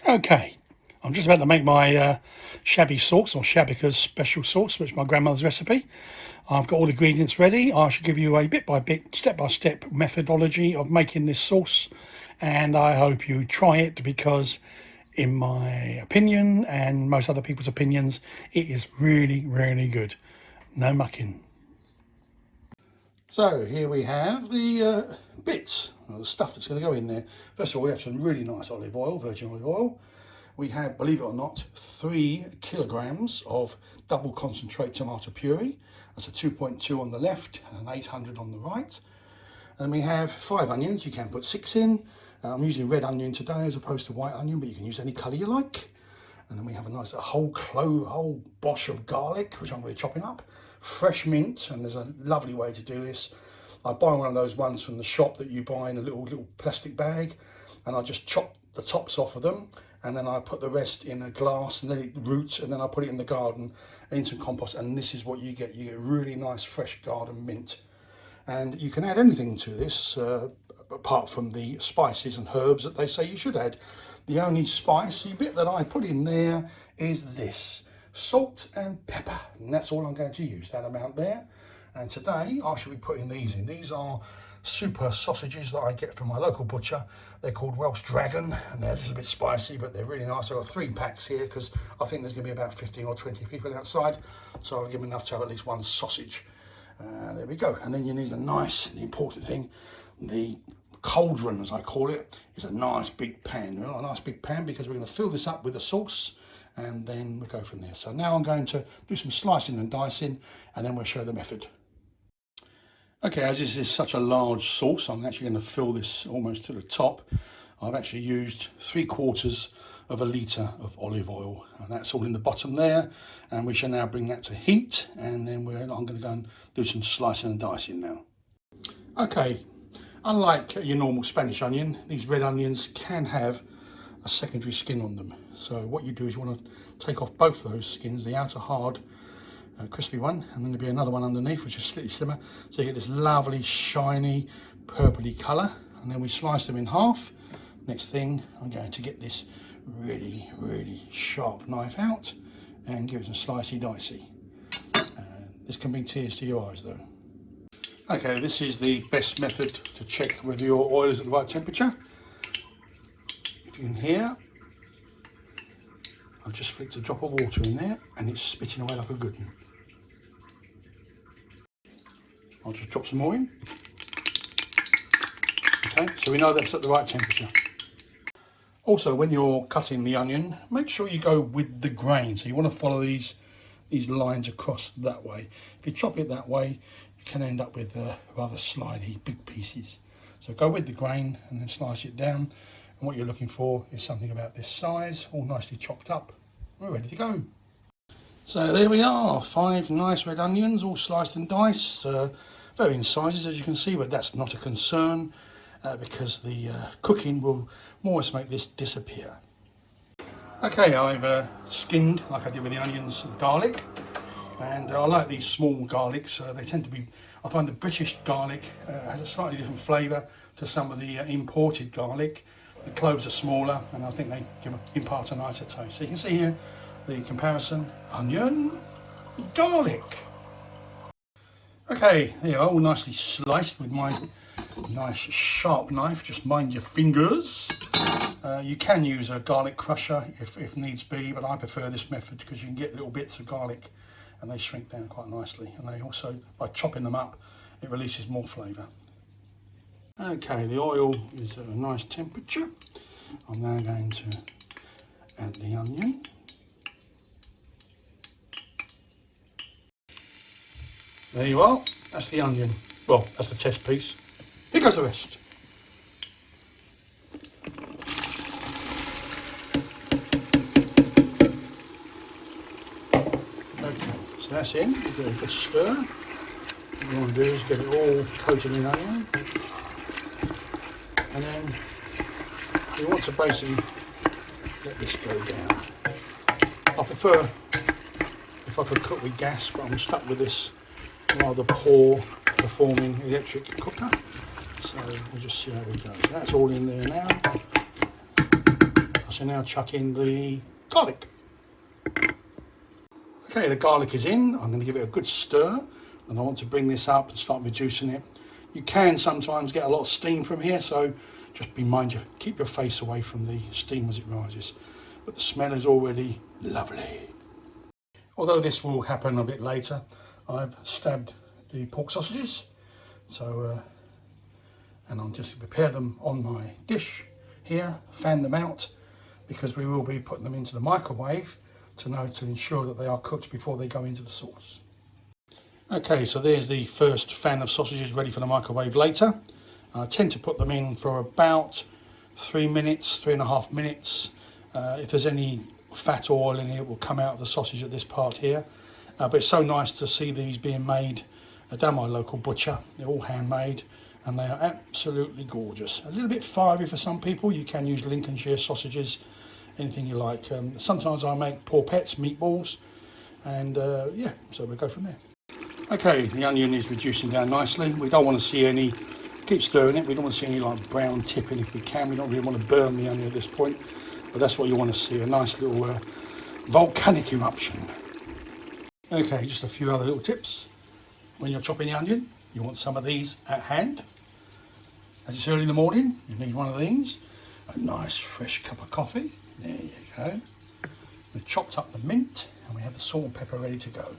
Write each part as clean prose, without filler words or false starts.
Okay, I'm just about to make my shabby sauce, or Shabika's special sauce, which is my grandmother's recipe. I've got all the ingredients ready. I should give you a bit-by-bit, step-by-step methodology of making this sauce, and I hope you try it because, in my opinion and most other people's opinions, it is really, really good. No mucking. So here we have the bits, the stuff that's going to go in there. First of all, we have some really nice olive oil, virgin olive oil. We have, believe it or not, 3 kilograms of double concentrate tomato puree. That's a 2.2 on the left and an 800 on the right. And we have 5 onions. You can put 6 in. I'm using red onion today as opposed to white onion, but you can use any colour you like. And then we have a nice whole bosh of garlic, which I'm going to be chopping up. Fresh mint, and there's a lovely way to do this. I buy one of those ones from the shop that you buy in a little plastic bag, and I just chop the tops off of them, and then I put the rest in a glass and let it root, and then I put it in the garden in some compost, and this is what you get. You get really nice fresh garden mint. And you can add anything to this apart from the spices and herbs that they say you should add. The only spicy bit that I put in there is this, salt and pepper, and that's all I'm going to use, that amount there. And today I shall be putting these in. These are super sausages that I get from my local butcher. They're called Welsh Dragon, and they're a little bit spicy, but they're really nice. I've got 3 packs here because I think there's going to be about 15 or 20 people outside, so I'll give them enough to have at least 1 sausage. There we go. And then you need the important thing, the cauldron, as I call it, is a nice big pan. A nice big pan because we're going to fill this up with the sauce, and then we'll go from there. So now I'm going to do some slicing and dicing, and then we'll show the method. Okay, as this is such a large sauce, I'm actually going to fill this almost to the top. I've actually used 3/4 of a litre of olive oil, and that's all in the bottom there. And we shall now bring that to heat, and then I'm going to go and do some slicing and dicing now. Okay, unlike your normal Spanish onion, these red onions can have a secondary skin on them. So what you do is you want to take off both those skins, the outer hard crispy one, and then there'll be another one underneath which is slightly slimmer, so you get this lovely shiny purpley colour. And then we slice them in half. Next thing, I'm going to get this really sharp knife out and give it some slicey dicey. This can bring tears to your eyes though. Okay, this is the best method to check whether your oil is at the right temperature. If you can hear, I've just flicked a drop of water in there and it's spitting away like a good one. I'll just drop some more in. Okay, so we know that's at the right temperature. Also, when you're cutting the onion, make sure you go with the grain. So you want to follow these lines across that way. If you chop it that way, you can end up with rather slidey, big pieces. So go with the grain and then slice it down. And what you're looking for is something about this size, all nicely chopped up. We're ready to go. So there we are, 5 nice red onions, all sliced and diced. Varying sizes, as you can see, but that's not a concern. Because the cooking will more or less make this disappear. Okay, I've skinned, like I did with the onions and garlic, and I like these small garlics. They tend to be, I find the British garlic has a slightly different flavour to some of the imported garlic. The cloves are smaller, and I think they impart a nicer taste. So you can see here the comparison, onion, garlic. Okay, they are all nicely sliced with my nice sharp knife, just mind your fingers. You can use a garlic crusher if needs be, but I prefer this method because you can get little bits of garlic and they shrink down quite nicely, and they also, by chopping them up, it releases more flavour. Okay, the oil is at a nice temperature. I'm now going to add the onion. There you are, that's the onion. Well, that's the test piece. Here goes the rest. Okay, so that's in. We'll do a good stir. What you want to do is get it all coated in onion. And then you want to basically let this go down. I prefer if I could cook with gas, but I'm stuck with this rather poor performing electric cooker. So we'll just see how we go. So that's all in there now. to now chuck in the garlic. Okay, the garlic is in. I'm going to give it a good stir, and I want to bring this up and start reducing it. You can sometimes get a lot of steam from here, so just be mindful, keep your face away from the steam as it rises. But the smell is already lovely. Although this will happen a bit later, I've stabbed the pork sausages, so and I'll just prepare them on my dish here, fan them out, because we will be putting them into the microwave to ensure that they are cooked before they go into the sauce. Okay, so there's the first fan of sausages ready for the microwave later. I tend to put them in for about 3 minutes, 3.5 minutes. If there's any fat or oil in it, it will come out of the sausage at this part here. But it's so nice to see these being made down my local butcher. They're all handmade and they are absolutely gorgeous. A little bit fiery for some people. You can use Lincolnshire sausages, anything you like. Sometimes I make porpettes, meatballs, and yeah, so we'll go from there. Okay, the onion is reducing down nicely. We don't want to see any, keep stirring it, we don't want to see any like brown tipping if we can. We don't really want to burn the onion at this point, but that's what you want to see, a nice little volcanic eruption. Okay, just a few other little tips. When you're chopping the onion, you want some of these at hand. As it's early in the morning, you need one of these. A nice fresh cup of coffee. There you go. We've chopped up the mint and we have the salt and pepper ready to go.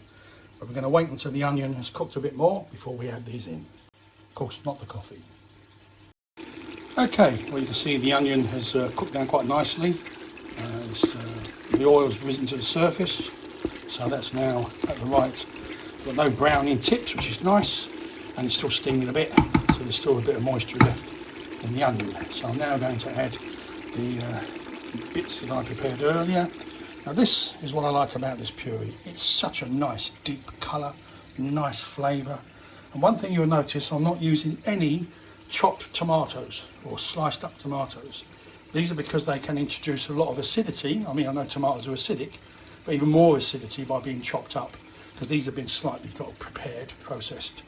But we're going to wait until the onion has cooked a bit more before we add these in. Of course, not the coffee. Okay, well you can see the onion has cooked down quite nicely. The oil's risen to the surface, so that's now at the right. Got no browning tips, which is nice, and it's still steaming a bit, so there's still a bit of moisture left in the onion. So I'm now going to add the bits that I prepared earlier. Now this is what I like about this puree. It's such a nice deep colour, nice flavour. And one thing you'll notice, I'm not using any chopped tomatoes or sliced up tomatoes. These are because they can introduce a lot of acidity. I mean, I know tomatoes are acidic, but even more acidity by being chopped up, because these have been slightly prepared, processed.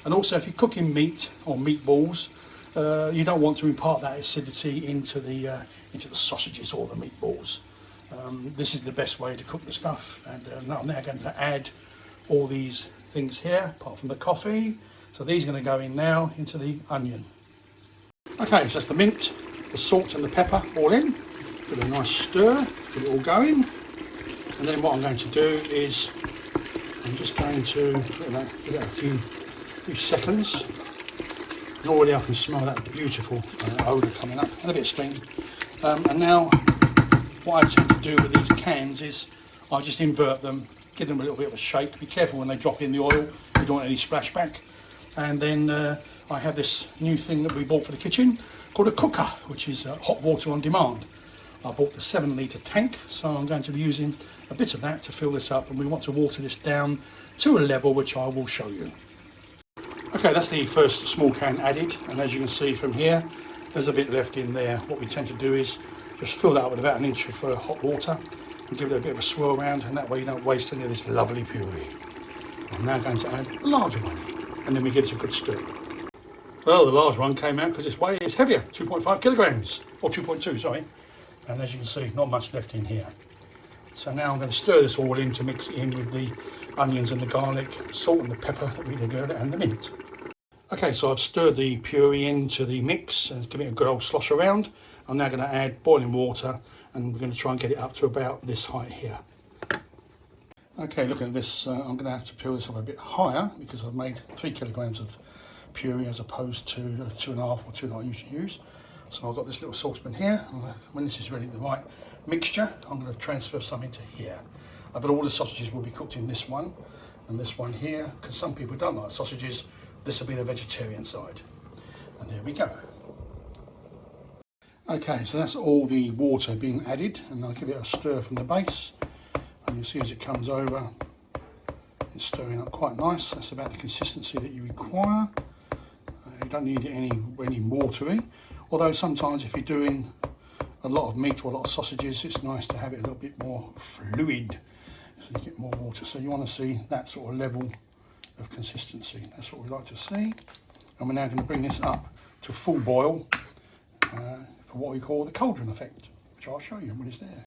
And also if you're cooking meat or meatballs, you don't want to impart that acidity into the sausages or the meatballs. This is the best way to cook the stuff, and I'm now going to add all these things here, apart from the coffee. So these are going to go in now into the onion. Okay, so that's the mint, the salt and the pepper all in. Give it a nice stir, get it all going. And then what I'm going to do is I'm just going to give it a few seconds. And already I can smell that beautiful odour coming up, and a bit of steam. And now what I tend to do with these cans is I just invert them, give them a little bit of a shake. Be careful when they drop in the oil, you don't want any splashback. And then I have this new thing that we bought for the kitchen called a cooker, which is hot water on demand. I bought the 7-litre tank, so I'm going to be using a bit of that to fill this up, and we want to water this down to a level which I will show you. Okay, that's the first small can added, and as you can see from here, there's a bit left in there. What we tend to do is just fill that up with about an inch of hot water and give it a bit of a swirl around, and that way you don't waste any of this lovely puree. I'm now going to add a larger one, and then we give it a good stir. Well, the large one came out because its weight is heavier, 2.5 kilograms, or 2.2, sorry. And as you can see, not much left in here. So now I'm going to stir this all in to mix it in with the onions and the garlic, salt and the pepper that we did earlier, and the mint. Okay, so I've stirred the puree into the mix and give it a good old slosh around. I'm now going to add boiling water, and we're going to try and get it up to about this height here. Okay, looking at this, I'm going to have to fill this up a bit higher because I've made 3 kilograms of puree as opposed to 2.5 or 2 that I usually use. So I've got this little saucepan here. When this is ready, the right mixture, I'm going to transfer some into here. But all the sausages will be cooked in this one and this one here, because some people don't like sausages. This will be the vegetarian side. And there we go. Okay, so that's all the water being added, and I'll give it a stir from the base. And you'll see as it comes over, it's stirring up quite nice. That's about the consistency that you require. You don't need it any watery. Although sometimes if you're doing a lot of meat or a lot of sausages, it's nice to have it a little bit more fluid, so you get more water. So you want to see that sort of level of consistency. That's what we like to see. And we're now going to bring this up to full boil for what we call the cauldron effect. which I'll show you when it's there.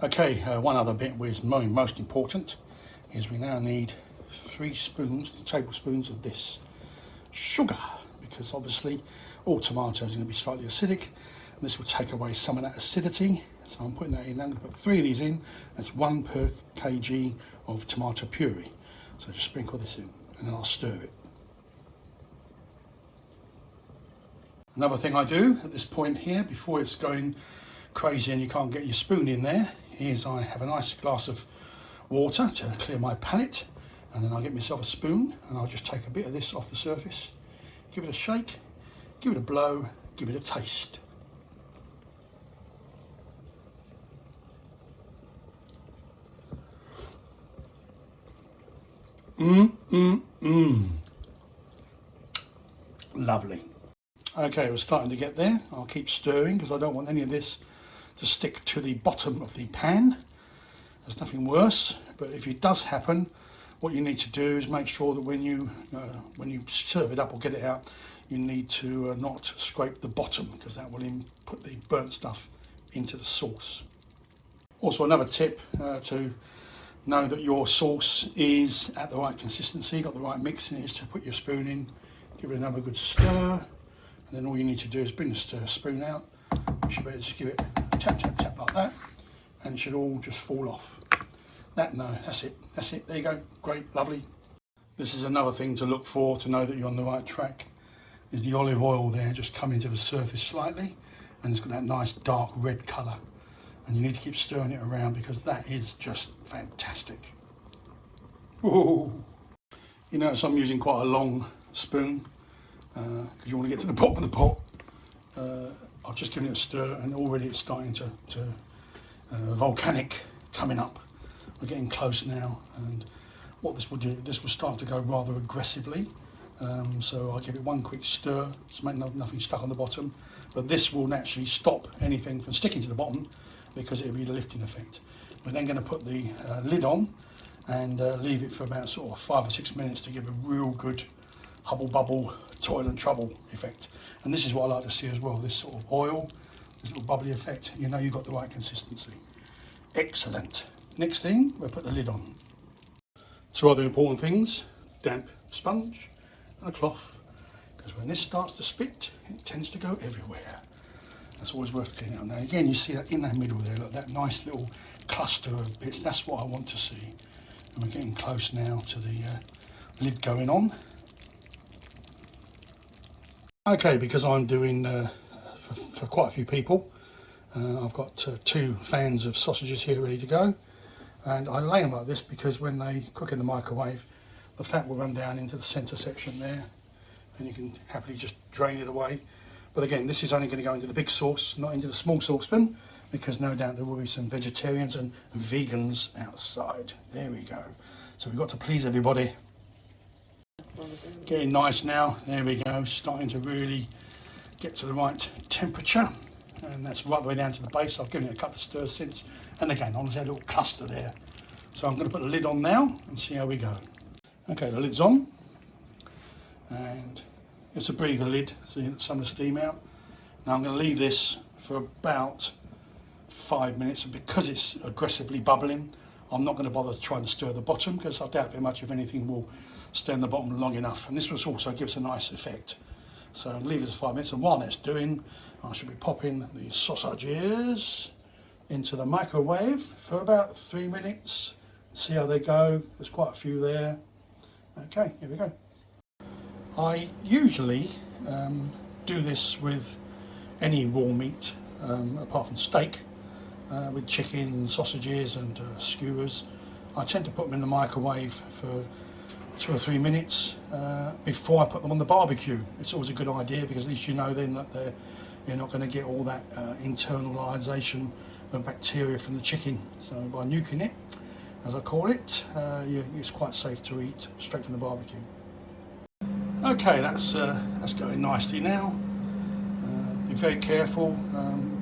Okay, one other bit which is most important is we now need 3 tablespoons of this sugar, because obviously all tomatoes are going to be slightly acidic, and this will take away some of that acidity. So I'm putting that in. I'm going to put 3 of these in. That's 1 per kg of tomato puree. So just sprinkle this in, and then I'll stir it. Another thing I do at this point here, before it's going crazy and you can't get your spoon in there, is I have a nice glass of water to clear my palate, and then I'll get myself a spoon and I'll just take a bit of this off the surface, give it a shake, give it a blow, give it a taste. Lovely. Okay, we're starting to get there. I'll keep stirring because I don't want any of this to stick to the bottom of the pan. There's nothing worse, but if it does happen, what you need to do is make sure that when you serve it up or get it out, you need to not scrape the bottom, because that will put the burnt stuff into the sauce. Also, another tip to know that your sauce is at the right consistency, got the right mix in it, is to put your spoon in, give it another good stir, and then all you need to do is bring the spoon out. You should be able to just give it a tap, tap, tap like that, and it should all just fall off. That's it, there you go, great, lovely. This is another thing to look for to know that you're on the right track, is the olive oil there just coming to the surface slightly, and it's got that nice dark red colour. And you need to keep stirring it around because that is just fantastic. Ooh. You notice I'm using quite a long spoon because you want to get to the bottom of the pot. I've just given it a stir and already it's starting to volcanic coming up. We're getting close now, and what this will do, this will start to go rather aggressively. So I'll give it one quick stir to make nothing stuck on the bottom, but this will naturally stop anything from sticking to the bottom because it'll be the lifting effect. We're then going to put the lid on and leave it for about sort of 5 or 6 minutes to give a real good hubble bubble toilet trouble effect. And this is what I like to see as well, this sort of oil, this little bubbly effect. You know you've got the right consistency. Excellent. Next thing, we'll put the lid on. 2 other important things, damp sponge and a cloth, because when this starts to spit, it tends to go everywhere. That's always worth cleaning up. Now again, you see that in that middle there, look, that nice little cluster of bits. That's what I want to see. And we're getting close now to the lid going on. Okay, because I'm doing for quite a few people, I've got 2 fans of sausages here ready to go. And I lay them like this because when they cook in the microwave, the fat will run down into the centre section there, and you can happily just drain it away. But again, this is only going to go into the big sauce, not into the small saucepan, because no doubt there will be some vegetarians and vegans outside. There we go. So we've got to please everybody. Getting nice now. There we go. Starting to really get to the right temperature. And that's right the way down to the base. I've given it a couple of stirs since. And again, obviously a little cluster there. So I'm going to put the lid on now and see how we go. Okay, the lid's on. And it's a breather lid, so you get some of the steam out. Now I'm going to leave this for about 5 minutes, and because it's aggressively bubbling, I'm not going to bother trying to stir the bottom because I doubt very much if anything will stay on the bottom long enough. And this will also give us a nice effect. So I'll leave it for 5 minutes, and while that's doing, I should be popping the sausages into the microwave for about 3 minutes. See how they go. There's quite a few there. Okay, here we go. I usually do this with any raw meat, apart from steak, with chicken and sausages and skewers. I tend to put them in the microwave for 2 or 3 minutes before I put them on the barbecue. It's always a good idea because at least you know then that you're not going to get all that internalization of bacteria from the chicken. So by nuking it, as I call it, it's quite safe to eat straight from the barbecue. Okay, that's going nicely now. Be very careful.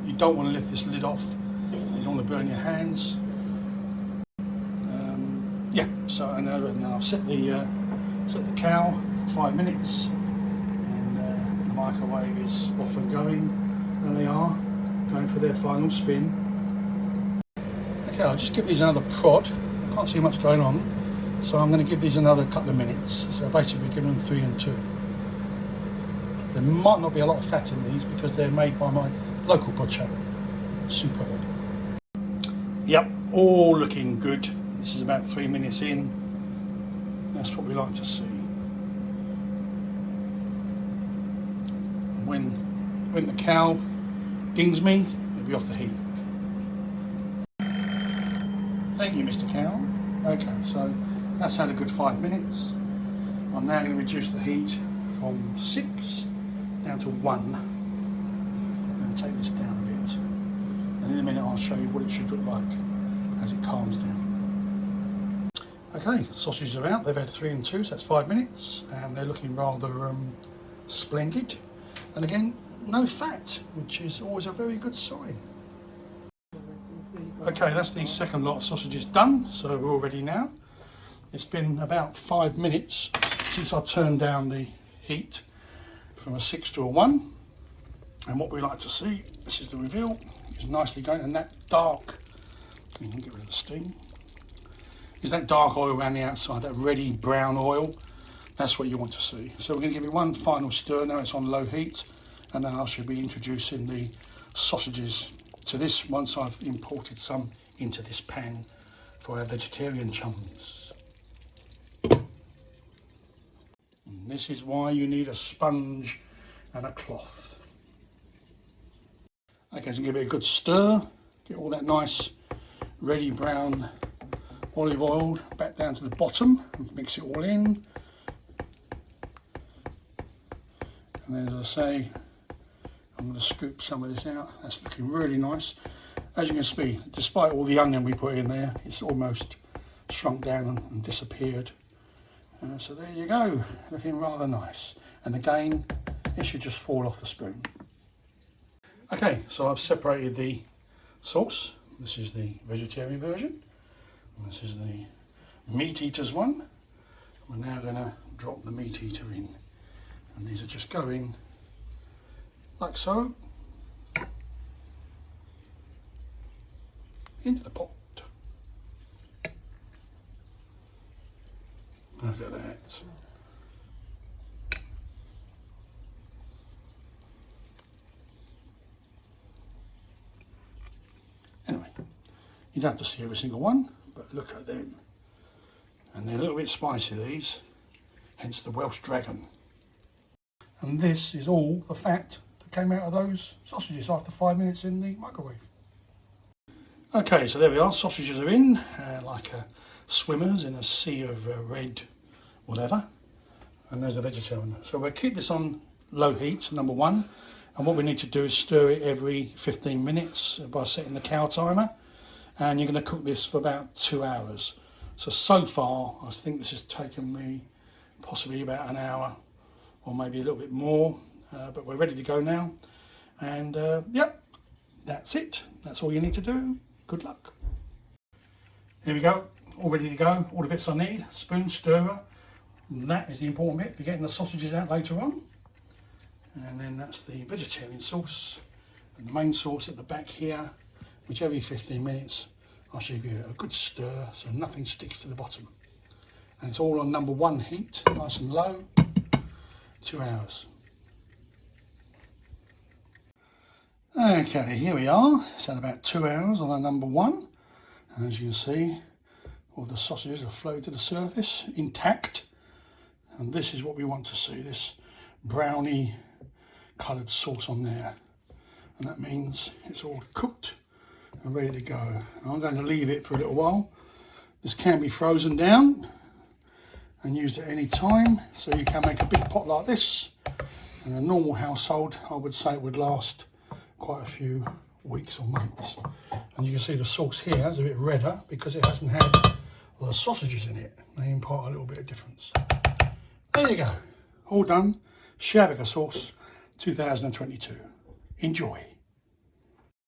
You don't want to lift this lid off. You don't want to burn your hands. Yeah. So now I've set the cow for 5 minutes, and the microwave is off and going. There they are, going for their final spin. Okay, I'll just give these another prod. I can't see much going on, so I'm going to give these another couple of minutes. So basically we're giving them 3 and 2. There might not be a lot of fat in these because they're made by my local butcher. Superb. Yep, all looking good. This is about 3 minutes in. That's what we like to see. When the cow dings me, it'll be off the heat. Thank you, Mr. Cow. Okay, so that's had a good 5 minutes. I'm now going to reduce the heat from 6 down to 1. I'm going to take this down a bit. And in a minute I'll show you what it should look like as it calms down. Okay, sausages are out. They've had 3 and 2, so that's 5 minutes. And they're looking rather splendid. And again, no fat, which is always a very good sign. Okay, that's the second lot of sausages done, so we're all ready now. It's been about 5 minutes since I turned down the heat from a 6 to a 1. And what we like to see, this is the reveal, is nicely going, and that dark, you can get rid of the steam, is that dark oil around the outside, that reddy brown oil. That's what you want to see. So we're going to give it one final stir. Now it's on low heat, and then I should be introducing the sausages to this once I've imported some into this pan for our vegetarian chums. And this is why you need a sponge and a cloth. Okay, so give it a good stir, get all that nice reddy brown olive oil back down to the bottom and mix it all in. And then, as I say, I'm going to scoop some of this out. That's looking really nice. As you can see, despite all the onion we put in there, it's almost shrunk down and disappeared. So there you go, looking rather nice. And again, it should just fall off the spoon. Okay, so I've separated the sauce. This is the vegetarian version. And this is the meat eaters one. We're now going to drop the meat eater in. And these are just going like so into the pot. Look at that. Anyway, you don't have to see every single one, but look at them. And they're a little bit spicy, these, hence the Welsh Dragon. And this is all the fat that came out of those sausages after 5 minutes in the microwave. Okay, so there we are, sausages are in, like swimmers in a sea of red whatever. And there's the vegetarian. So we'll keep this on low heat, number 1. And what we need to do is stir it every 15 minutes by setting the cow timer. And you're going to cook this for about 2 hours. So far, I think this has taken me possibly about an hour or maybe a little bit more, but we're ready to go now. And yep, that's it. That's all you need to do. Good luck. Here we go, all ready to go. All the bits I need, spoon, stirrer. And that is the important bit for getting the sausages out later on. And then that's the vegetarian sauce. And the main sauce at the back here, which every 15 minutes I should give it a good stir so nothing sticks to the bottom. And it's all on number 1 heat, nice and low. 2 hours. Okay, here we are. It's at about 2 hours on our number 1. And as you can see, all the sausages have floated to the surface, intact. And this is what we want to see, this browny coloured sauce on there. And that means it's all cooked and ready to go. And I'm going to leave it for a little while. This can be frozen down and used at any time, so you can make a big pot like this. In a normal household, I would say it would last quite a few weeks or months. And you can see the sauce here is a bit redder because it hasn't had the sausages in it. They impart a little bit of difference. There you go, all done. Sciabica sauce 2022. Enjoy.